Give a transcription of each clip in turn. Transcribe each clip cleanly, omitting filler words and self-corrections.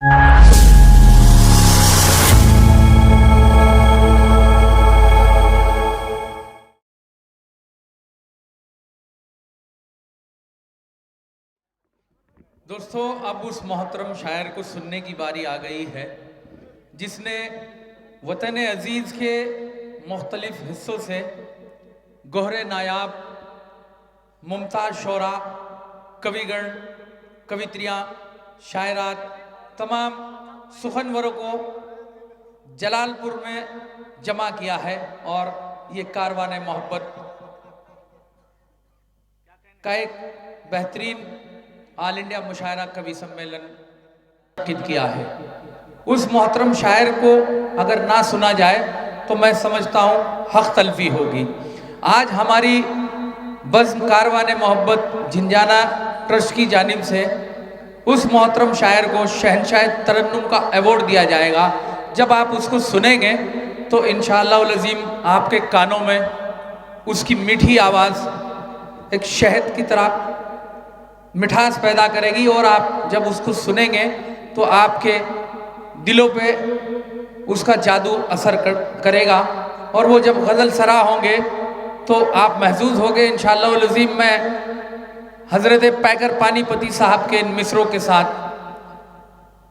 दोस्तों, अब उस मोहतरम शायर को सुनने की बारी आ गई है जिसने वतन अजीज़ के मुख्तलिफ हिस्सों से गोहरे नायाब, मुमताज़ शोरा, कविगण, कवित्रियाँ, शायरात, तमाम सुखनवरों को जलालपुर में जमा किया है और ये कारवान मोहब्बत का एक बेहतरीन ऑल इंडिया मुशायरा कवि सम्मेलन मुनक्किद किया है। उस मोहतरम शायर को अगर ना सुना जाए तो मैं समझता हूँ हक तलफी होगी। आज हमारी बज़्म कारवान मोहब्बत झिंझाना ट्रस्ट की जानिब से उस मोहतरम शायर को शहंशाह तरन्नुम का अवार्ड दिया जाएगा। जब आप उसको सुनेंगे तो इंशाअल्लाह अज़ीम आपके कानों में उसकी मीठी आवाज़ एक शहद की तरह मिठास पैदा करेगी और आप जब उसको सुनेंगे तो आपके दिलों पे उसका जादू असर करेगा और वो जब गज़ल सरा होंगे तो आप महसूस होंगे इंशाअल्लाह अज़ीम। मैं हज़रत पैकर पानीपती साहब के इन मिसरों के साथ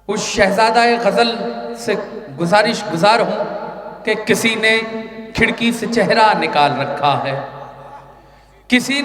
उस शहजादा गज़ल से गुज़ार हूँ कि किसी ने खिड़की से चेहरा निकाल रखा है, किसी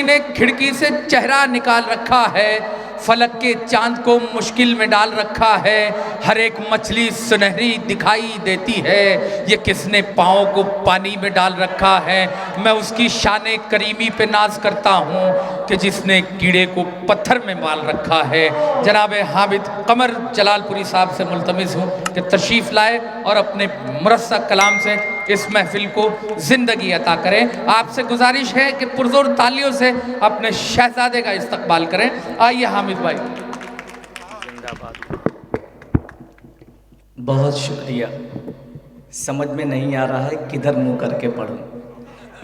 ने खिड़की से चेहरा निकाल रखा है, फलक के चांद को मुश्किल में डाल रखा है, हर एक मछली सुनहरी दिखाई देती है, ये किसने पाँव को पानी में डाल रखा है। मैं उसकी शान करीमी पे नाज करता हूँ कि जिसने कीड़े को पत्थर में माल रखा है। जनाब हामिद कमर जलालपुरी साहब से मुल्तमिस हूँ कि तशरीफ़ लाए और अपने मुरस्सा कलाम से इस महफिल को ज़िंदगी अता करें। आपसे गुजारिश है कि पुरज़ोर तालियों से अपने शहजादे का इस्तकबाल करें। आइए हामिद भाई। बहुत शुक्रिया। समझ में नहीं आ रहा है किधर मुँह करके पढ़ूं,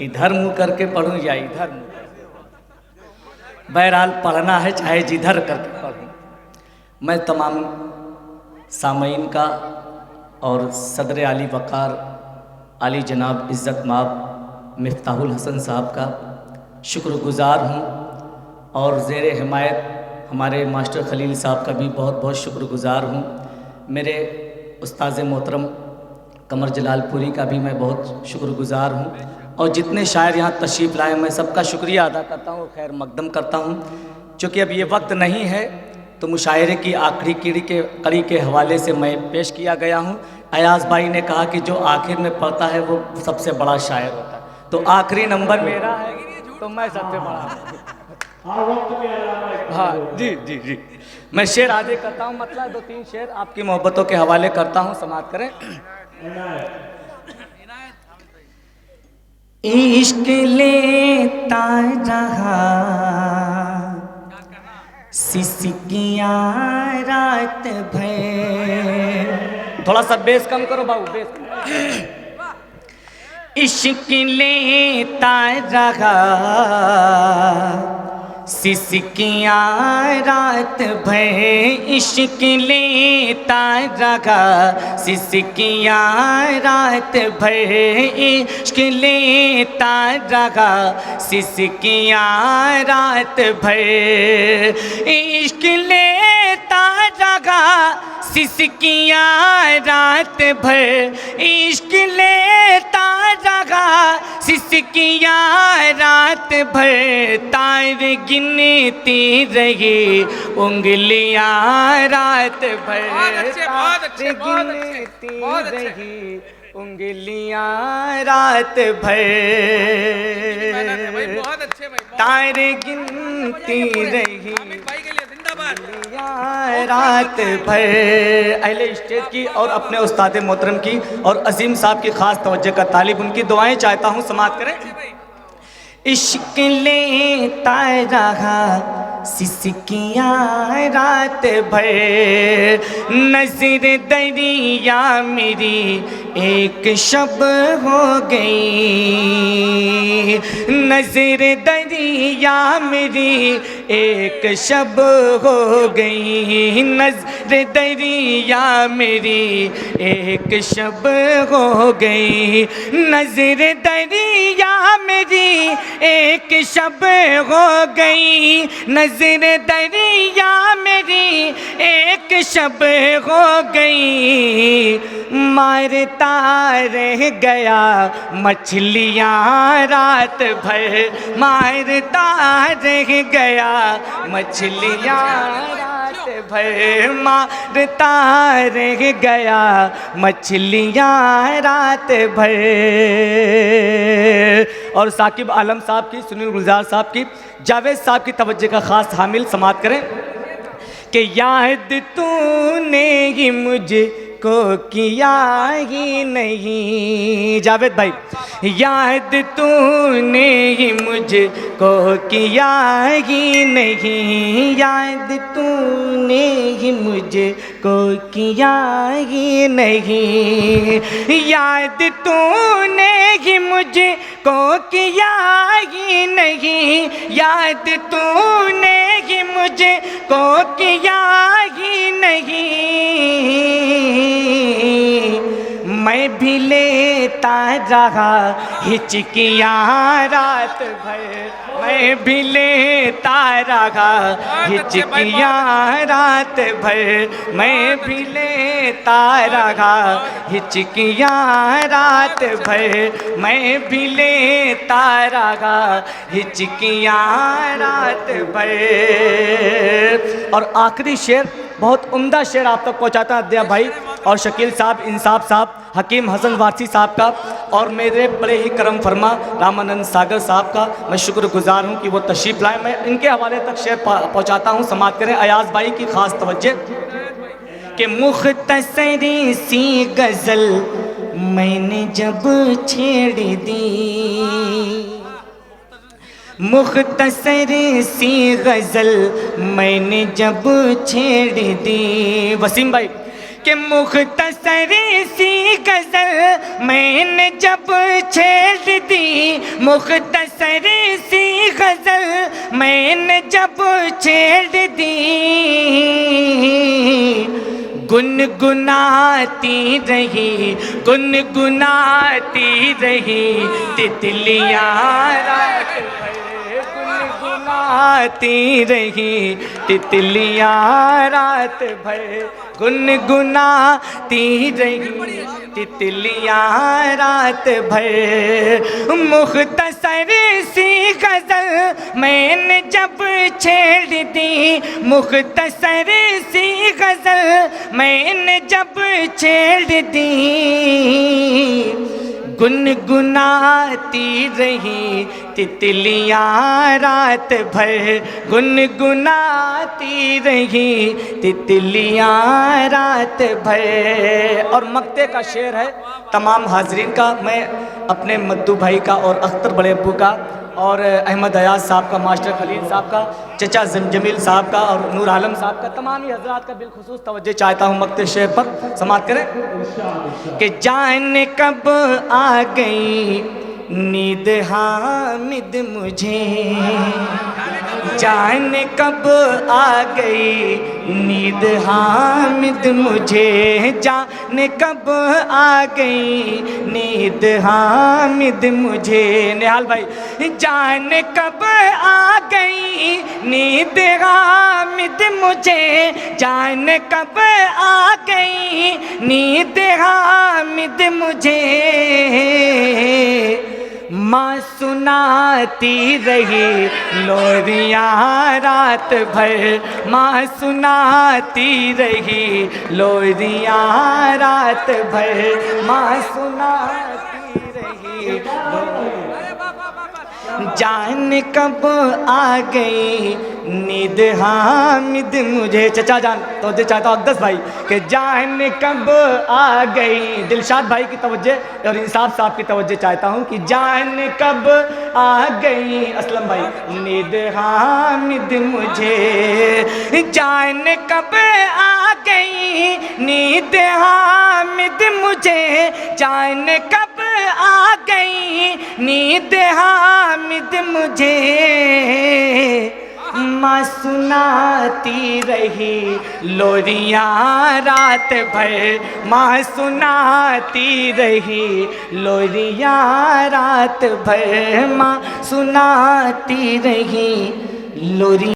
इधर मुँह करके पढ़ूं या इधर मुँह करके। बहरहाल पढ़ना है चाहे जिधर करके पढ़ूं। मैं तमाम सामईन का और सदर आली वक़ार आली जनाब इज़्ज़त माब मिफ्ताहुल हसन साहब का शुक्रगुज़ार हूँ और ज़ेर हिमायत हमारे मास्टर खलील साहब का भी बहुत बहुत शुक्रगुज़ार हूँ। मेरे उस्ताद मोहतरम कमर जलालपुरी का भी मैं बहुत शुक्रगुज़ार हूँ और जितने शायर यहाँ तशरीफ़ लाए मैं सबका शुक्रिया अदा करता हूँ, खैर मकदम करता हूँ। चूँकि अब ये वक्त नहीं है तो मुशायरे की आखिरी कड़ी के हवाले से मैं पेश किया गया हूँ। अयाज़ भाई ने कहा कि जो आखिर में पढ़ता है वो सबसे बड़ा शायर होता है, तो आखिरी नंबर मेरा है तो मैं सबसे बड़ा। हाँ जी जी जी, मैं शेर आगे करता हूँ, मतलब 2-3 शेर आपकी मोहब्बतों के हवाले करता हूँ, समाप्त करें। इश्क लेता रहा सिसकियाँ रात भर। थोड़ा सा बेस कम करो बाबू, बेस। इश्क लेता रहा सिसकियाँ रात भर, इश्क लेता रहा सिसकियाँ रात भर, इश्क लेता रहा सिसकियाँ रात भर, इश्क लेता रहा सिसकियाँ रात भर, इश्क लेता रहा सिसकियाँ रात भर, तार गिनती रही उंगलियाँ रात भर, तार गिनती रही उंगलियाँ रात भर, तार गिनती रही रात भर। अहले स्टेज की और अपने उस्ताद मोहतरम की और अजीम साहब की खास तवज्जो का तालिब, उनकी दुआएं चाहता हूँ, समाप्त करें। इश्क लेता रहा सिसकियाँ रात भर, नजर दरिया मेरी एक शब हो गई, नजर दरिया मेरी एक शब हो गई, नजर दरिया मेरी एक शब हो गई, नजर दरिया मेरी एक शब हो गई, नजर दरिया मेरी एक शब हो गई, मारता रह गया मछलियाँ रात भर, मारता रह गया मछलियाँ रात भर, मारता रह गया मछलियाँ रात भर। और साकिब आलम साहब की, सुनील गुलजार साहब की, जावेद साहब की तवज्जो का खास हामिल समात करें कि याद तूने ही मुझको किया ही नहीं, जावेद भाई, याद तूने ही मुझको किया ही नहीं, याद तूने ही मुझको किया ही नहीं, याद तूने ही मुझको किया ही नहीं, याद तूने ही मुझको किया ही नहीं, मैं भी लेता रहा हिचकियाँ रात भर, मैं भी लेता रहा हिचकियाँ रात भर, मैं भी लेता रहा हिचकियाँ रात भर, मैं भी लेता रहा हिचकियाँ रात भर। और आखिरी शेर, बहुत उम्दा शेर आप तक पहुँचाता अद्या भाई और शकील साहब, इंसाफ साहब, हकीम हसन वारसी साहब का और मेरे बड़े ही करम फरमा रामानंद सागर साहब का मैं शुक्रगुजार हूँ कि वो तशरीफ़ लाए। मैं इनके हवाले तक शेर पहुँचाता हूँ, समात करें। अयाज भाई की ख़ास तवज्जो कि मुख्तसरी सी गज़ल मैंने जब छेड़ दी, मुख्तसर सी गज़ल मैंने जब छेड़ दी, वसीम भाई कि मुख्तसर सी गज़ल मैंने जब छेड़ दी, मुख्तसर सी गज़ल मैंने जब छेड़ दी, गुनगुनाती रही, गुनगुनाती रही तितलियाँ रात भर, गुनगुनाती रही तितलियाँ रात भर, गुनगुनाती रही तितलियाँ रात भर, मुख्तसर सी गज़ल मैंने जब छेड़ दी, मुख्तसर सी गज़ल मैंने जब छेड़ दी, गुनगुनाती रही तितलियाँ रात भर, गुनगुनाती रही तितलियाँ रात भर। और मक्ते का शेर है तमाम हाजरीन का, मैं अपने मद्दू भाई का और अख्तर बड़े अब्बू का और अहमद अयाज साहब का, मास्टर खलील साहब का, चचा जमील साहब का और नूर आलम साहब का, तमाम ही हजरात का बिलखुसूस तवज्जो चाहता हूँ मक्ते शेर पर, समात करें कि जान कब आ गई नींद हामिद मुझे, जान कब आ गई नींद हामिद मुझे, जान कब आ गई नींद हामिद मुझे, निहाल भाई, जान कब आ गई नींद हामिद मुझे, जान कब आ गई नींद हामिद मुझे, माँ सुनाती रही लोरियाँ रात भर, माँ सुनाती रही लोरियाँ रात भर, माँ सुनाती रही, जान कब आ गई नींद हामिद मुझे, चचा जान तो चाहता हूँ अक़दस भाई कि जान कब आ गई, दिलशाद भाई की तवज्जो और इंसाफ साहब की तवज्जो चाहता हूँ कि जान कब आ गई, असलम भाई, नींद हामिद मुझे, जान कब आ गई नींद हामिद मुझे जाने कब आ गई, नींद हामिद मुझे माँ सुनाती रही लोरियाँ रात भर, माँ सुनाती रही लोरियाँ रात भर, माँ सुनाती रही लोरी।